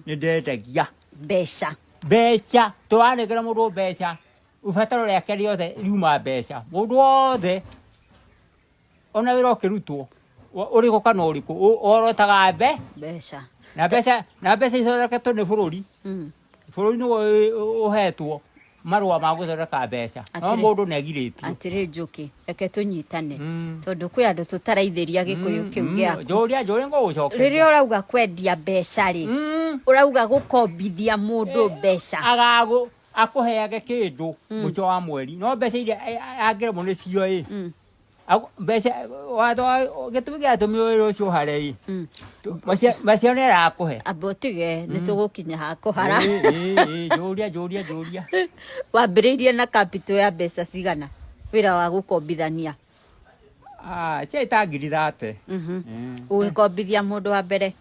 Ndendagia mbeca twanegera mundu mbeca ubataro riake riothe riuma mbeca mundu wothe ona wira ukirutwo uriko kana uriku orotaga mbeca na mbeca ithondeketwo ni bururi bururi ni uhetwo marua ma guthondeka mbeca no mundu negirĩtio atiri Njuki reke tunyitane tondu kwi andu tutaraithiria gikuyu kiu giaku njuria ngugucokia riria urauga kwendia mbeca ri urauga gukombithia mundu mbeca agagu akuheage kindu muco wa mweri no mbeca iria angiremwo ni cio mbeca watho gitumi gia tumio ucio harei macio ni arakuhe abotige ni tugukinya ha kuhara njuria wambiriirie na capital ya mbeca cigana wira wa gukombithania cia itangiri 30 ugikombithia mundu wa mbere